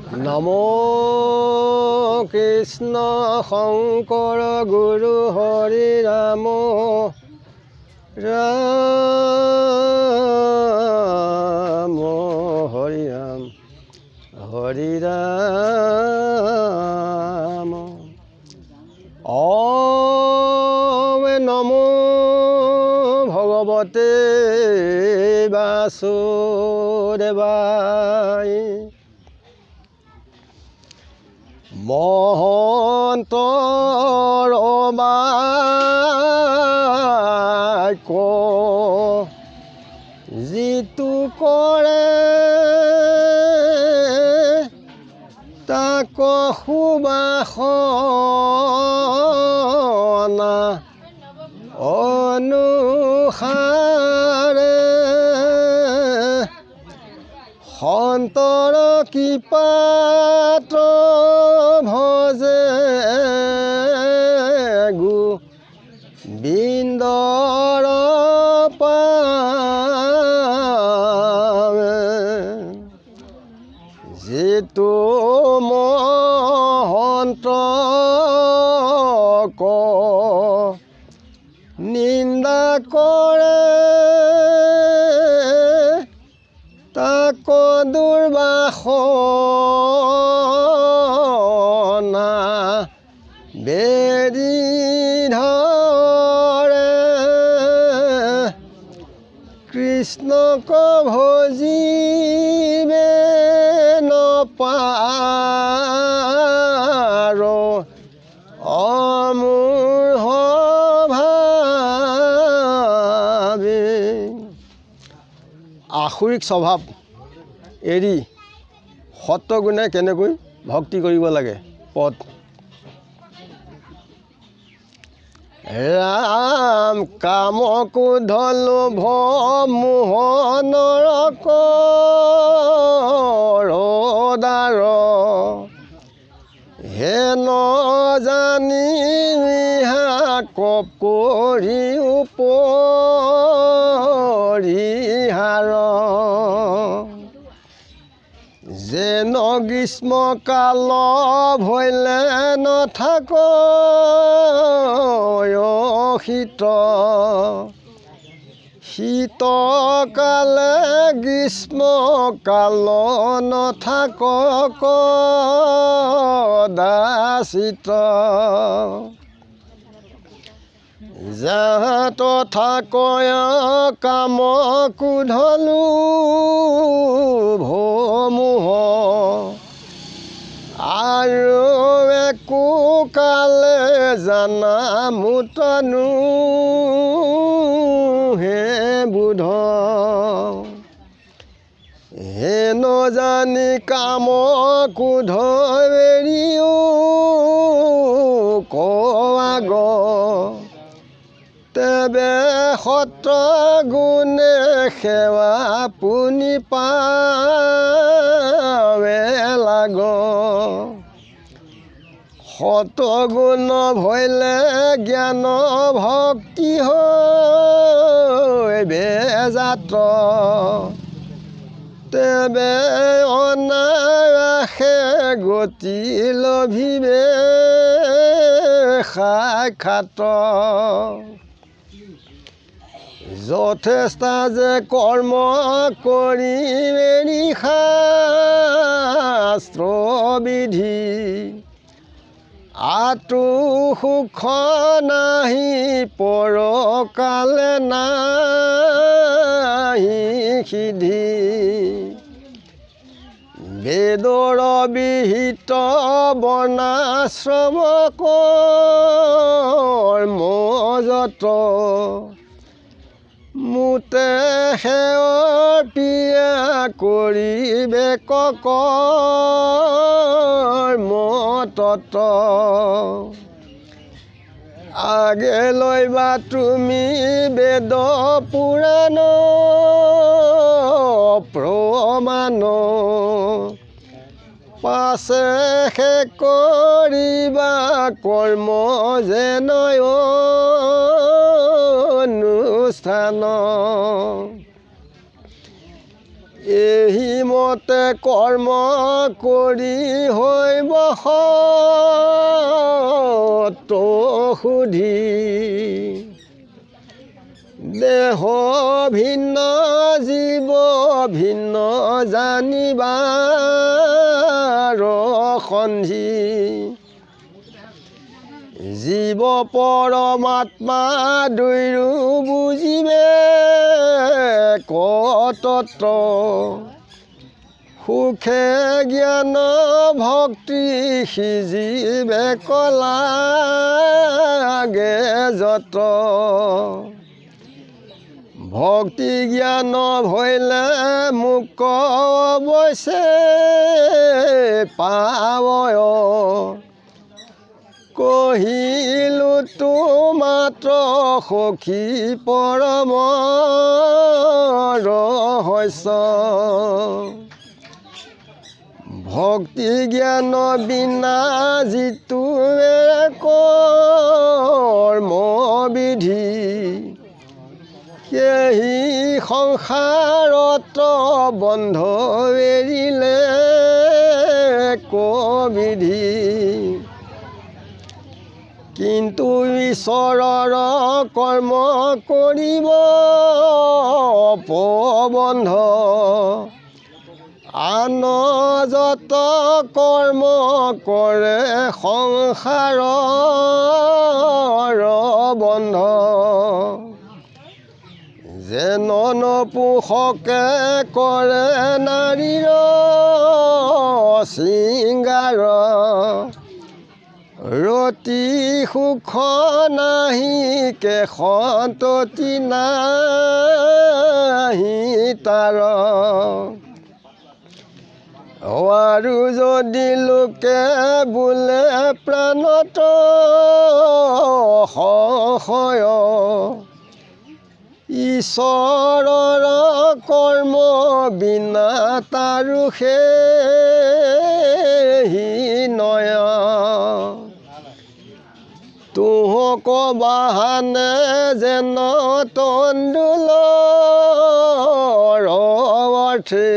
নমো কৃষ্ণ শংকৰ গুৰু হৰি ৰাম ৰাম হৰি ৰাম হৰি ৰাম ॐ नमो भगवते वासुदेवाय महन्तर बाक्য जितु करे ताक सुबासना অনুসাৰে সন্তৰ কৃপাত ভজে গোবিন্দৰ পাৱে যিটো মহন্তক নিন্দা কৰে তাক দুৰ্বাসনা বেৰি ধৰে কৃষ্ণক ভজিবে নপাৰ অমূঢ় আসুৰিক স্বভাৱ এৰি সত্ত্বগুণে কেনেকৈ ভক্তি কৰিব লাগে পদ ৰাম কাম ক্ৰোধ লোভ মোহ নৰকৰ হে নজানি কপ কৰি উপৰিহাৰ যেন গ্ৰীষ্মকাল ভৈলে নথাক শীত শীতকালে গ্ৰীষ্মকাল নথাক কদাচিত যাহা তথা কয় কাম ক্ৰোধ লোভ মোহ আৰু একো কালে জানা মুতনো হে বুধ হে নজানি কাম ক্ৰোধ এৰিও কোৱাগ তেবে সত্ত্বগুণে সেৱা পুনি পাৱে লাগ সত্ত্বগুণ ভৈলে জ্ঞান ভক্তি হৈ বেজাত তেবে অনায়াসে গতি লভিবে সাক্ষাৎ যথেষ্ট যে কৰ্ম কৰি এৰি শাস্ত্ৰ বিধি আতু সুখ নাহি পৰকালে নাহি সিদ্ধি বেদৰ বিহিত বৰ্ণাশ্ৰম কৰ্ম যত মুতে সেৱাৰ পিয়া কৰিবে কৰ্ম তত আগে লৈবা তুমি বেদ পুৰাণ প্ৰমাণ পাছে সে কৰিবা কৰ্ম যেন অনুষ্ঠান সেই মতে কৰ্ম কৰি হৈব তো সুধি দেহ ভিন্ন জীৱ ভিন্ন জানিবাৰ সন্ধি জীৱ পৰমাত্মা দুয়ো বুজিবে কতত্ব সুখে জ্ঞান ভক্তি সিজিবে কলাগে যত ভক্তি জ্ঞান ভৈলে মুক অৱশ্যে পাৱয় কহিলো তো মাত্ৰ সখী পৰম ৰহস্য ভক্তি জ্ঞান বিনা যিটো কৰ্ম বিধি সেই সংসাৰত বন্ধ এৰিলে কবিধি কিন্তু ঈশ্বৰৰ কৰ্ম কৰিব প্ৰবন্ধ আন যত কৰ্ম কৰে সংসাৰৰ বন্ধ যেন নপুষকে কৰে নাৰীৰ শৃংগাৰ ৰতি সুখ নাহি কে সন্ততি নাহি তাৰ আৰু যদি লোকে বোলে প্ৰাণত সংশয় ঈশ্বৰৰ কৰ্ম বিনা তাৰো সেই নয় তোহক বাহানে যেন তণ্ডুলৰ অৰ্থে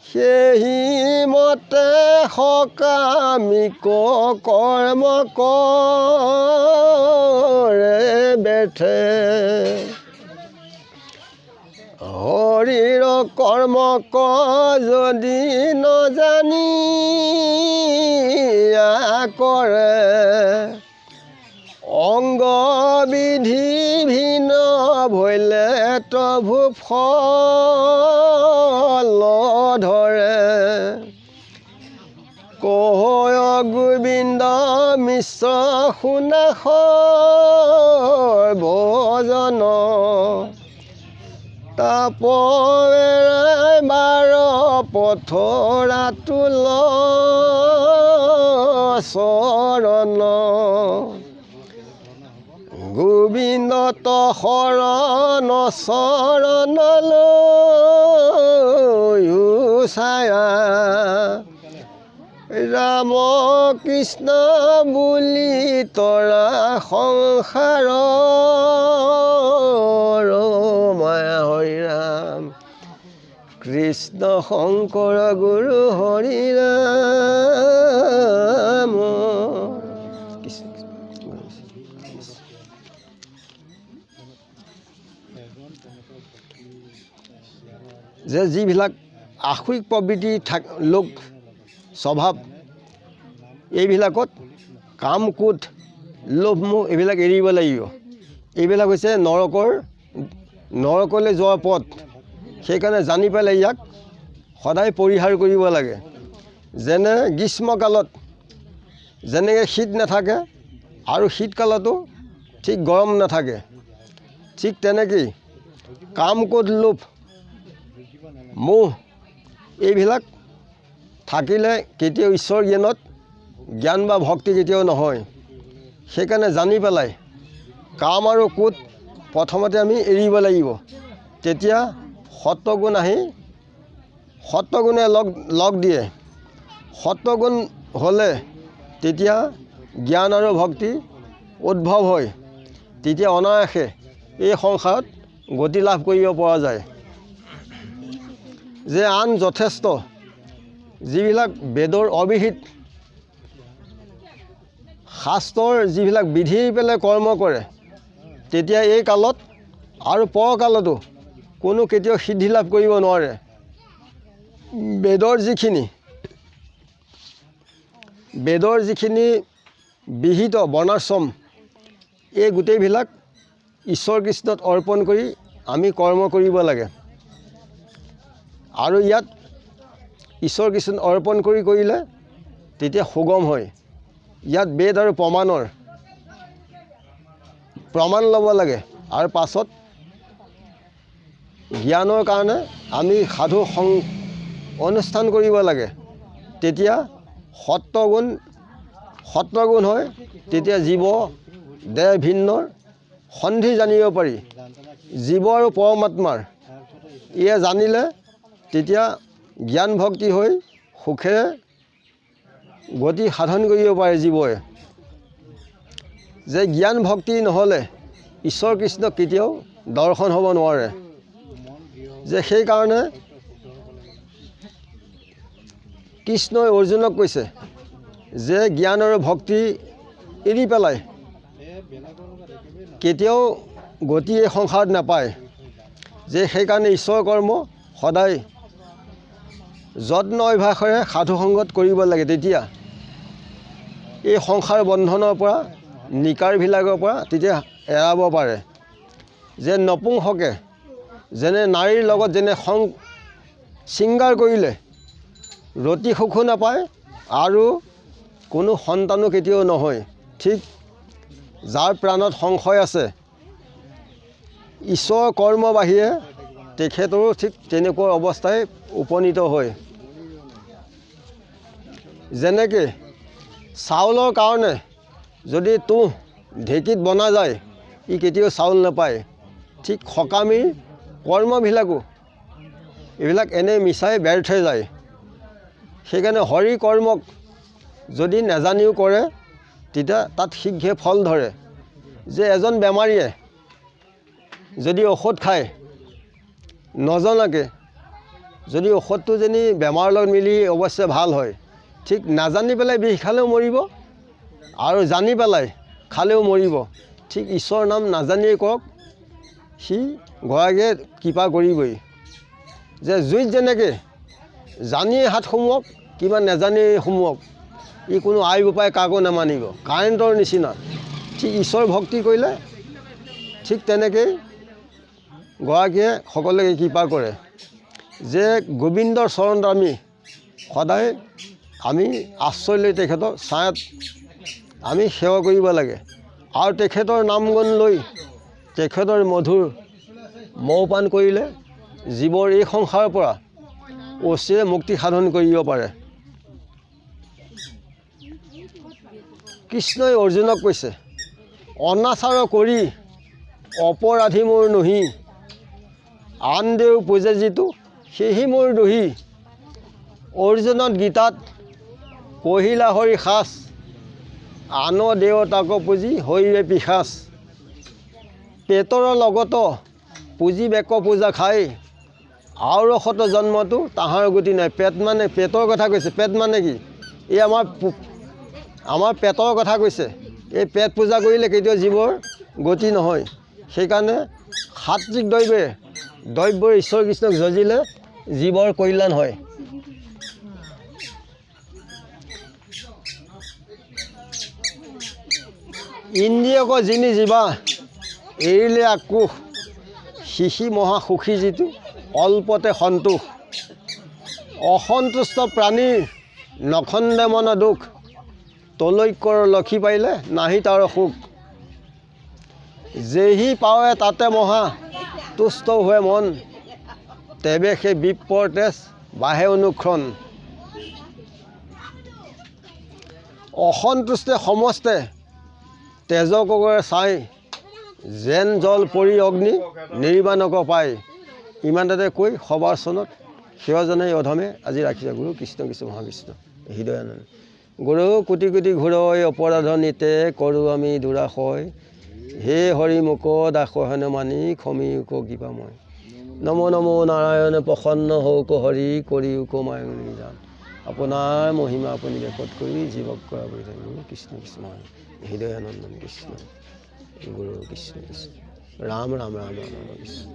সেই মতে সকামিক কৰ্ম কৰে বেঠে হৰিৰ কৰ্ম যদি নজানি কৰে অংগ বিধি ভিন্ন ভৈলে প্ৰভু ফল ধৰে কহয় গোবিন্দ মিশ্ৰ শুনাশৰ ভজন তাপেৰাই বাৰ পথৰা তোল চৰণ গোবিন্দত শৰণ চৰণলৈ ছায়া ৰাম কৃষ্ণ বুলি তৰা সংসাৰ মায়া হৰি ৰাম কৃষ্ণ শংকৰ গুৰু হৰি ৰাম যে যিবিলাক আশিক প্ৰবৃত্তি লোক স্বভাৱ এইবিলাকত কাম ক্ৰোধ লোভ মোহ এইবিলাক এৰিব লাগিব এইবিলাক হৈছে নৰকলৈ যোৱা পথ সেইকাৰণে জানি পেলাই ইয়াক সদায় পৰিহাৰ কৰিব লাগে যেনে গ্ৰীষ্মকালত যেনেকৈ শীত নাথাকে আৰু শীতকালতো ঠিক গৰম নাথাকে ঠিক তেনেকেই কাম ক্ৰোধ লোভ মোহ এইবিলাক থাকিলে কেতিয়াও ঈশ্বৰ জ্ঞানত জ্ঞান বা ভক্তি কেতিয়াও নহয় সেইকাৰণে জানি পেলাই কাম আৰু ক্ৰোধ প্ৰথমতে আমি এৰিব লাগিব তেতিয়া সত্ত্বগুণ আহি সত্ত্বগুণে লগ দিয়ে সত্ত্বগুণ হ'লে তেতিয়া জ্ঞান আৰু ভক্তি উদ্ভৱ হয় তেতিয়া অনায়াসে এই সংসাৰত গতি লাভ কৰিব পৰা যায় যে আন যথেষ্ট যিবিলাক বেদৰ অবিহিত শাস্ত্ৰৰ যিবিলাক বিধি পেলাই কৰ্ম কৰে তেতিয়া এই কালত আৰু পৰকালতো কোনো কেতিয়াও সিদ্ধি লাভ কৰিব নোৱাৰে। বেদৰ যিখিনি বিহিত বৰ্ণাশ্ৰম এই গোটেইবিলাক ঈশ্বৰ কৃষ্ণত অৰ্পণ কৰি আমি কৰ্ম কৰিব লাগে। আৰু ইয়াত ঈশ্বৰ কৃষ্ণত অৰ্পণ কৰিলে তেতিয়া সুগম হয়। ইয়াত বেদ আৰু প্ৰমাণ ল'ব লাগে আৰু পাছত জ্ঞানৰ কাৰণে আমি সাধু অনুষ্ঠান কৰিব লাগে। তেতিয়া সত্ৰগুণ হয়, তেতিয়া জীৱ দেহ ভিন্নৰ সন্ধি জানিব পাৰি। জীৱ আৰু পৰমাত্মাৰ এয়া জানিলে তেতিয়া জ্ঞান ভক্তি হৈ সুখেৰে গতি সাধন কৰিব পাৰে জীৱই। যে জ্ঞান ভক্তি নহ'লে ঈশ্বৰ কৃষ্ণক কেতিয়াও দৰ্শন হ'ব নোৱাৰে। যে সেইকাৰণে কৃষ্ণই অৰ্জুনক কৈছে যে জ্ঞান আৰু ভক্তি এৰি পেলাই কেতিয়াও গতি এই সংসাৰত নাপায়। যে সেইকাৰণে ঈশ্বৰ কৰ্ম সদায় যত্ন অভ্যাসেৰে সাধু সংগত কৰিব লাগে। তেতিয়া এই সংসাৰ বন্ধনৰ পৰা নিকাৰবিলাকৰ পৰা তেতিয়া এৰাব পাৰে। যে নপুংসকে যেনে নাৰীৰ লগত যেনে শৃংগাৰ কৰিলে ৰতি সুখো নাপায় আৰু কোনো সন্তানো কেতিয়াও নহয়, ঠিক যাৰ প্ৰাণত সংশয় আছে ঈশ্বৰৰ কৰ্ম বাহিৰে তেখেতৰো ঠিক তেনেকুৱা অৱস্থাই উপনীত হয়। যেনেকৈ চাউলৰ কাৰণে যদি তুঁহ ঢেঁকীত বনা যায় ই কেতিয়াও চাউল নাপায়, ঠিক সকামীৰ কৰ্মবিলাকো এইবিলাক এনেই মিছাই ব্যৰ্থ যায়। সেইকাৰণে হৰি কৰ্মক যদি নাজানিও কৰে তেতিয়া তাত শীঘ্ৰে ফল ধৰে। যে এজন বেমাৰীয়ে যদি ঔষধ খায় নজনাকৈ, যদি ঔষধটো যেনি বেমাৰৰ লগত মিলি অৱশ্যে ভাল হয়, ঠিক নাজানি পেলাই বিষ খালেও মৰিব আৰু জানি পেলাই খালেও মৰিব। ঠিক ঈশ্বৰৰ নাম নাজানিয়ে কৰক, সি গৰাকীয়ে কৃপা কৰিবই। যে জুইত যেনেকৈ জানিয়ে হাত সোমোৱক কিবা নাজানিয়ে সোমোৱক, ই কোনো আই বোপাই কাকো নামানিব, কাৰেণ্টৰ নিচিনা। ঠিক ঈশ্বৰ ভক্তি কৰিলে ঠিক তেনেকৈ গৰাকীয়ে সকলোকে কৃপা কৰে। যে গোবিন্দৰ চৰণত আমি সদায় আমি আশ্ৰয় লৈ তেখেতৰ ছায়াত আমি সেৱা কৰিব লাগে। আৰু তেখেতৰ নাম গুণ লৈ তেখেতৰ মধুৰ মৌপান কৰিলে জীৱৰ এই সংসাৰৰ পৰা অচিৰে মুক্তি সাধন কৰিব পাৰে। কৃষ্ণই অৰ্জুনক কৈছে অনাচাৰ কৰি অপৰাধী মোৰ নহি, আন দেও পূজে যিটো সেহি মোৰ দহি। অৰ্জুনত গীতাত পহিলা হৰি সাঁচ, আন দেৱতাক পুজি হৈৰে পিসাচ। পেটৰ লগত পুজি বেক পূজা খাই, আৰু শত জন্মটো তাহাৰ গতি নাই। পেট মানে পেটৰ কথা কৈছে। পেট মানে কি? এই আমাৰ পেটৰ কথা কৈছে। এই পেট পূজা কৰিলে কেতিয়াও জীৱৰ গতি নহয়। সেইকাৰণে সাত্বিক দ্ৰব্যৰ ঈশ্বৰ কৃষ্ণক যজিলে জীৱৰ কল্যাণ হয়। ইন্দ্ৰিয়ক যিনি জীৱা এৰিলে আক্ৰোশ, শিশি মহা সুখী যিটো অল্পতে সন্তোষ। অসন্তুষ্ট প্ৰাণীৰ নখন্দে মন দুখ, তলৈকৰ লক্ষী পাৰিলে নাহি তাৰ সুখ। যেহি পাৱে তাতে মহা তুষ্ট হৈ মন, তেবে সেই বিপ্ৰৰ তেজ বাঢ়ে অনুক্ষণ। অসন্তুষ্টে সমস্তে তেজকৰে চাই, যেন জল পৰি অগ্নি নিৰ্বাণক পায়। ইমানতে কৈ সবাৰ চনত সেৱা জনাই অধমে আজি ৰাখিছে। গুৰু কৃষ্ণ কৃষ্ণ মহাকৃষ্ণ হৃদয়ানন্দ। গুৰু কোটি কোটি ঘূৰৈ অপৰাধ নিতে, কৰোঁ আমি দুৰাশয়। হে হৰি মুক দাস হেন মানি, ক্ষমিক কৃপাময়। নমো নমো নাৰায়ণ প্ৰসন্ন হওক হৰি কৰি উকমায়ং নিদান আপোনাৰ মহিমা আপুনি ব্যাপত কৰি জীৱক কৰা কৰি থাকিব কৃষ্ণ কৃষ্ণ হৃদয়ানন্দন কৃষ্ণ গুৰু কৃষ্ণ কৃষ্ণ ৰাম ৰাম ৰাম ৰাম ৰাম কৃষ্ণ